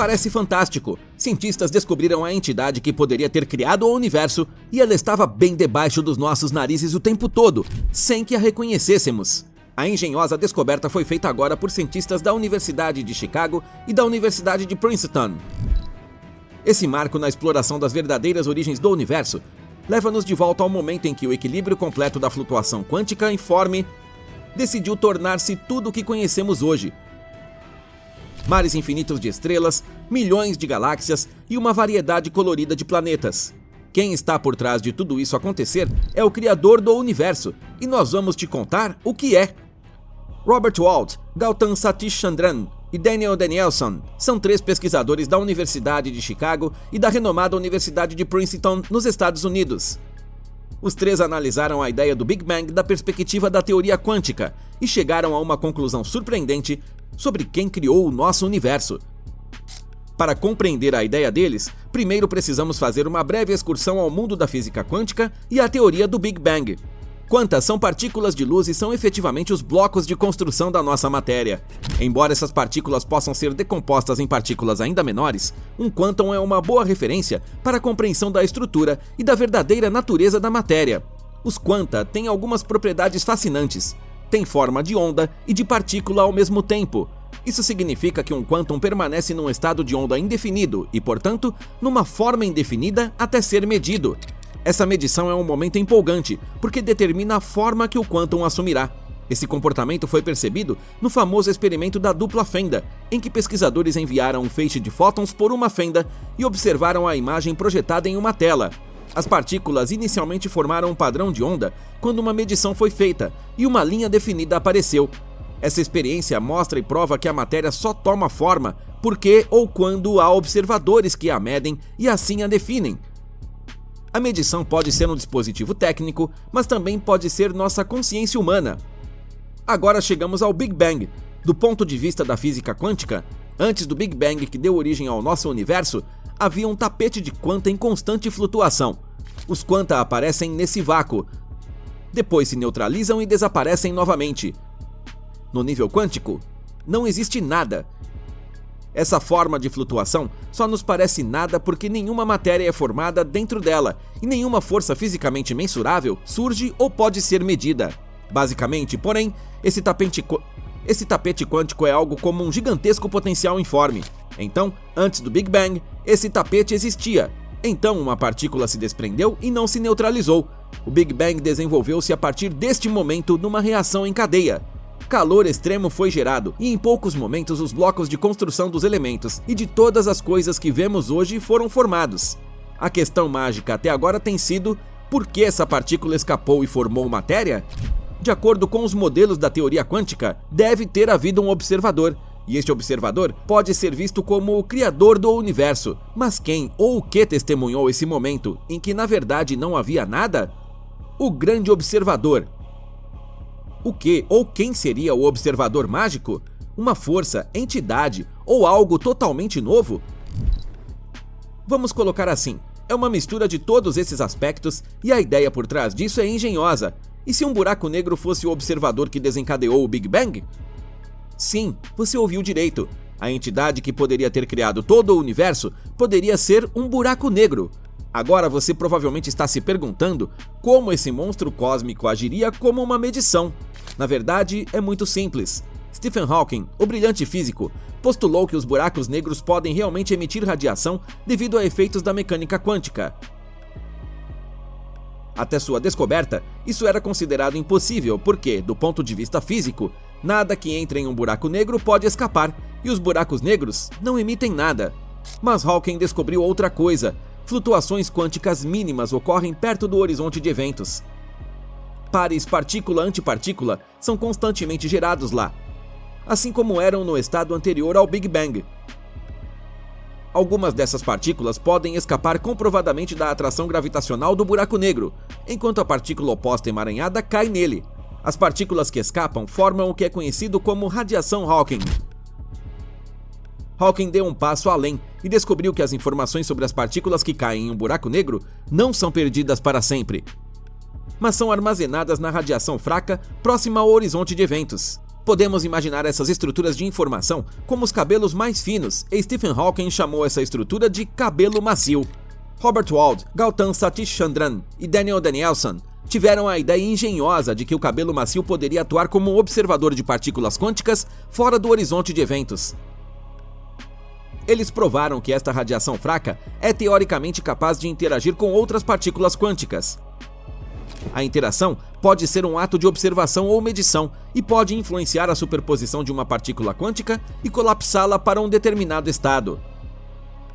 Parece fantástico. Cientistas descobriram a entidade que poderia ter criado o universo e ela estava bem debaixo dos nossos narizes o tempo todo, sem que a reconhecêssemos. A engenhosa descoberta foi feita agora por cientistas da Universidade de Chicago e da Universidade de Princeton. Esse marco na exploração das verdadeiras origens do universo leva-nos de volta ao momento em que o equilíbrio completo da flutuação quântica informe decidiu tornar-se tudo o que conhecemos hoje. Mares infinitos de estrelas, milhões de galáxias e uma variedade colorida de planetas. Quem está por trás de tudo isso acontecer é o Criador do Universo, e nós vamos te contar o que é. Robert Walt, Gautam Satish Chandran e Daniel Danielson são 3 pesquisadores da Universidade de Chicago e da renomada Universidade de Princeton, nos Estados Unidos. Os 3 analisaram a ideia do Big Bang da perspectiva da teoria quântica e chegaram a uma conclusão surpreendente sobre quem criou o nosso universo. Para compreender a ideia deles, primeiro precisamos fazer uma breve excursão ao mundo da física quântica e à teoria do Big Bang. Quantas são partículas de luz e são efetivamente os blocos de construção da nossa matéria. Embora essas partículas possam ser decompostas em partículas ainda menores, um quantum é uma boa referência para a compreensão da estrutura e da verdadeira natureza da matéria. Os quanta têm algumas propriedades fascinantes. Tem forma de onda e de partícula ao mesmo tempo. Isso significa que um quantum permanece num estado de onda indefinido e, portanto, numa forma indefinida até ser medido. Essa medição é um momento empolgante, porque determina a forma que o quantum assumirá. Esse comportamento foi percebido no famoso experimento da dupla fenda, em que pesquisadores enviaram um feixe de fótons por uma fenda e observaram a imagem projetada em uma tela. As partículas inicialmente formaram um padrão de onda quando uma medição foi feita e uma linha definida apareceu. Essa experiência mostra e prova que a matéria só toma forma porque ou quando há observadores que a medem e assim a definem. A medição pode ser um dispositivo técnico, mas também pode ser nossa consciência humana. Agora chegamos ao Big Bang. Do ponto de vista da física quântica, antes do Big Bang que deu origem ao nosso universo, havia um tapete de quanta em constante flutuação. Os quanta aparecem nesse vácuo, depois se neutralizam e desaparecem novamente. No nível quântico, não existe nada. Essa forma de flutuação só nos parece nada porque nenhuma matéria é formada dentro dela e nenhuma força fisicamente mensurável surge ou pode ser medida. Basicamente, porém, esse tapete quântico é algo como um gigantesco potencial informe. Então, antes do Big Bang, esse tapete existia. Então, uma partícula se desprendeu e não se neutralizou. O Big Bang desenvolveu-se a partir deste momento numa reação em cadeia. Calor extremo foi gerado e em poucos momentos os blocos de construção dos elementos e de todas as coisas que vemos hoje foram formados. A questão mágica até agora tem sido: por que essa partícula escapou e formou matéria? De acordo com os modelos da teoria quântica, deve ter havido um observador, e este observador pode ser visto como o criador do universo. Mas quem ou o que testemunhou esse momento em que na verdade não havia nada? O grande observador. O que ou quem seria o observador mágico? Uma força, entidade ou algo totalmente novo? Vamos colocar assim: é uma mistura de todos esses aspectos e a ideia por trás disso é engenhosa. E se um buraco negro fosse o observador que desencadeou o Big Bang? Sim, você ouviu direito. A entidade que poderia ter criado todo o universo poderia ser um buraco negro. Agora você provavelmente está se perguntando como esse monstro cósmico agiria como uma medição. Na verdade, é muito simples. Stephen Hawking, o brilhante físico, postulou que os buracos negros podem realmente emitir radiação devido a efeitos da mecânica quântica. Até sua descoberta, isso era considerado impossível porque, do ponto de vista físico, nada que entre em um buraco negro pode escapar, e os buracos negros não emitem nada. Mas Hawking descobriu outra coisa: flutuações quânticas mínimas ocorrem perto do horizonte de eventos. Pares partícula-antipartícula são constantemente gerados lá, assim como eram no estado anterior ao Big Bang. Algumas dessas partículas podem escapar comprovadamente da atração gravitacional do buraco negro, enquanto a partícula oposta emaranhada cai nele. As partículas que escapam formam o que é conhecido como radiação Hawking. Hawking deu um passo além e descobriu que as informações sobre as partículas que caem em um buraco negro não são perdidas para sempre, mas são armazenadas na radiação fraca próxima ao horizonte de eventos. Podemos imaginar essas estruturas de informação como os cabelos mais finos, e Stephen Hawking chamou essa estrutura de cabelo macio. Robert Wald, Gautam Satish Chandran e Daniel Danielson tiveram a ideia engenhosa de que o cabelo macio poderia atuar como um observador de partículas quânticas fora do horizonte de eventos. Eles provaram que esta radiação fraca é teoricamente capaz de interagir com outras partículas quânticas. A interação pode ser um ato de observação ou medição e pode influenciar a superposição de uma partícula quântica e colapsá-la para um determinado estado.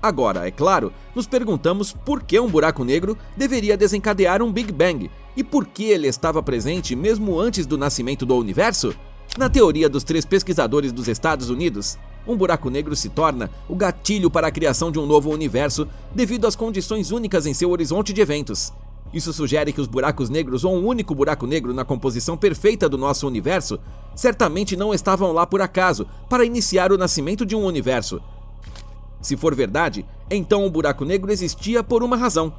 Agora, é claro, nos perguntamos por que um buraco negro deveria desencadear um Big Bang e por que ele estava presente mesmo antes do nascimento do universo? Na teoria dos 3 pesquisadores dos Estados Unidos, um buraco negro se torna o gatilho para a criação de um novo universo devido às condições únicas em seu horizonte de eventos. Isso sugere que os buracos negros ou um único buraco negro na composição perfeita do nosso universo certamente não estavam lá por acaso para iniciar o nascimento de um universo. Se for verdade, então o buraco negro existia por uma razão.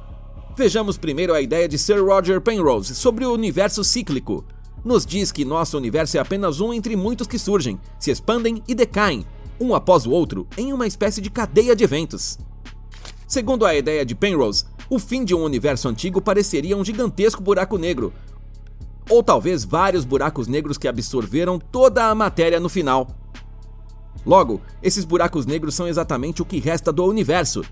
Vejamos primeiro a ideia de Sir Roger Penrose sobre o universo cíclico. Nos diz que nosso universo é apenas um entre muitos que surgem, se expandem e decaem, um após o outro, em uma espécie de cadeia de eventos. Segundo a ideia de Penrose, o fim de um universo antigo pareceria um gigantesco buraco negro, ou talvez vários buracos negros que absorveram toda a matéria no final. Logo, esses buracos negros são exatamente o que resta do universo.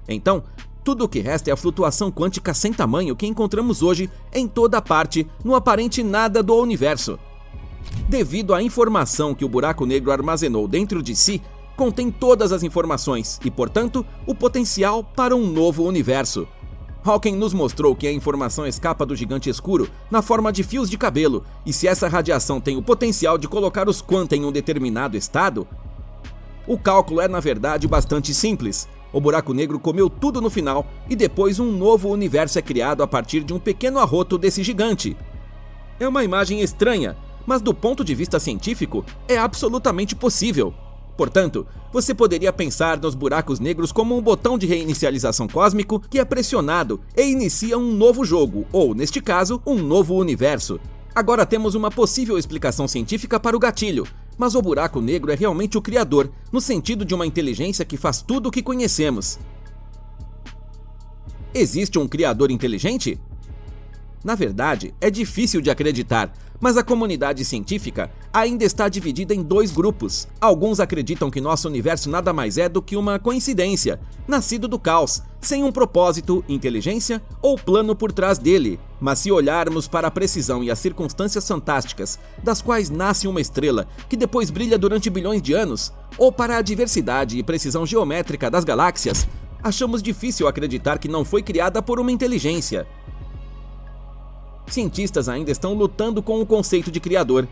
Então, tudo o que resta é a flutuação quântica sem tamanho que encontramos hoje em toda parte no aparente nada do universo. Devido à informação que o buraco negro armazenou dentro de si, contém todas as informações e, portanto, o potencial para um novo universo. Hawking nos mostrou que a informação escapa do gigante escuro na forma de fios de cabelo, e se essa radiação tem o potencial de colocar os quanta em um determinado estado, o cálculo é na verdade bastante simples. O buraco negro comeu tudo no final e depois um novo universo é criado a partir de um pequeno arroto desse gigante. É uma imagem estranha, mas do ponto de vista científico é absolutamente possível. Portanto, você poderia pensar nos buracos negros como um botão de reinicialização cósmico que é pressionado e inicia um novo jogo, ou, neste caso, um novo universo. Agora temos uma possível explicação científica para o gatilho, mas o buraco negro é realmente o criador, no sentido de uma inteligência que faz tudo o que conhecemos. Existe um criador inteligente? Na verdade, é difícil de acreditar, mas a comunidade científica ainda está dividida em 2 grupos. Alguns acreditam que nosso universo nada mais é do que uma coincidência, nascido do caos, sem um propósito, inteligência ou plano por trás dele. Mas se olharmos para a precisão e as circunstâncias fantásticas das quais nasce uma estrela que depois brilha durante bilhões de anos, ou para a diversidade e precisão geométrica das galáxias, achamos difícil acreditar que não foi criada por uma inteligência. Cientistas ainda estão lutando com o conceito de criador.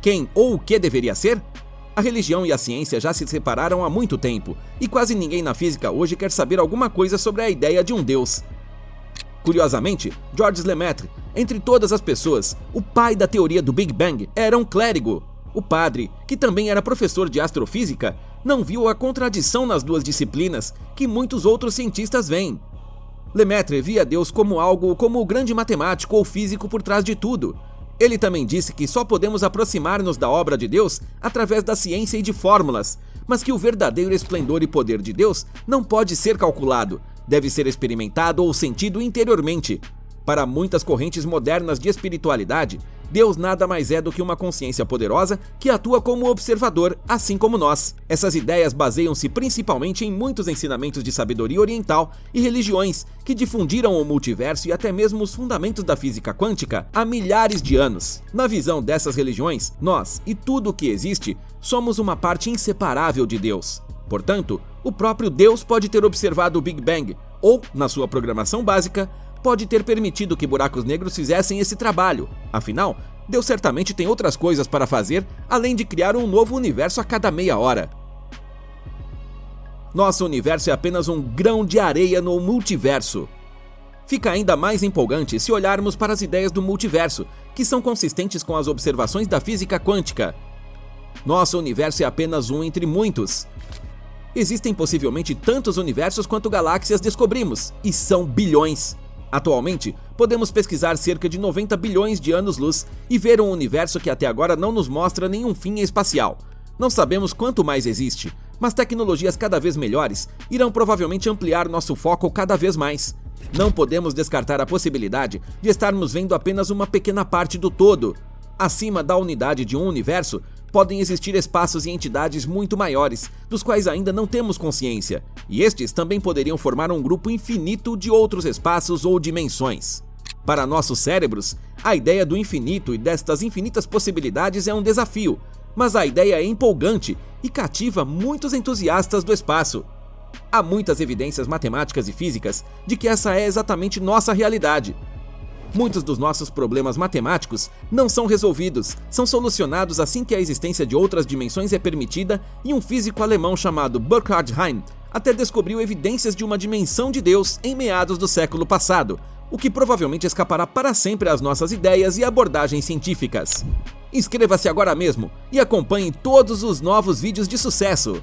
Quem ou o que deveria ser? A religião e a ciência já se separaram há muito tempo, e quase ninguém na física hoje quer saber alguma coisa sobre a ideia de um Deus. Curiosamente, Georges Lemaitre, entre todas as pessoas, o pai da teoria do Big Bang, era um clérigo. O padre, que também era professor de astrofísica, não viu a contradição nas 2 disciplinas que muitos outros cientistas veem. Lemaitre via Deus como algo como o grande matemático ou físico por trás de tudo. Ele também disse que só podemos aproximar-nos da obra de Deus através da ciência e de fórmulas, mas que o verdadeiro esplendor e poder de Deus não pode ser calculado, deve ser experimentado ou sentido interiormente. Para muitas correntes modernas de espiritualidade, Deus nada mais é do que uma consciência poderosa que atua como observador, assim como nós. Essas ideias baseiam-se principalmente em muitos ensinamentos de sabedoria oriental e religiões que difundiram o multiverso e até mesmo os fundamentos da física quântica há milhares de anos. Na visão dessas religiões, nós e tudo o que existe somos uma parte inseparável de Deus. Portanto, o próprio Deus pode ter observado o Big Bang, ou, na sua programação básica, pode ter permitido que buracos negros fizessem esse trabalho. Afinal, Deus certamente tem outras coisas para fazer, além de criar um novo universo a cada meia hora. Nosso universo é apenas um grão de areia no multiverso. Fica ainda mais empolgante se olharmos para as ideias do multiverso, que são consistentes com as observações da física quântica. Nosso universo é apenas um entre muitos. Existem possivelmente tantos universos quanto galáxias descobrimos, e são bilhões. Atualmente, podemos pesquisar cerca de 90 bilhões de anos-luz e ver um universo que até agora não nos mostra nenhum fim espacial. Não sabemos quanto mais existe, mas tecnologias cada vez melhores irão provavelmente ampliar nosso foco cada vez mais. Não podemos descartar a possibilidade de estarmos vendo apenas uma pequena parte do todo. Acima da unidade de um universo, podem existir espaços e entidades muito maiores, dos quais ainda não temos consciência, e estes também poderiam formar um grupo infinito de outros espaços ou dimensões. Para nossos cérebros, a ideia do infinito e destas infinitas possibilidades é um desafio, mas a ideia é empolgante e cativa muitos entusiastas do espaço. Há muitas evidências matemáticas e físicas de que essa é exatamente nossa realidade. Muitos dos nossos problemas matemáticos não são resolvidos, são solucionados assim que a existência de outras dimensões é permitida, e um físico alemão chamado Burkhard Heim até descobriu evidências de uma dimensão de Deus em meados do século passado, o que provavelmente escapará para sempre às nossas ideias e abordagens científicas. Inscreva-se agora mesmo e acompanhe todos os novos vídeos de sucesso!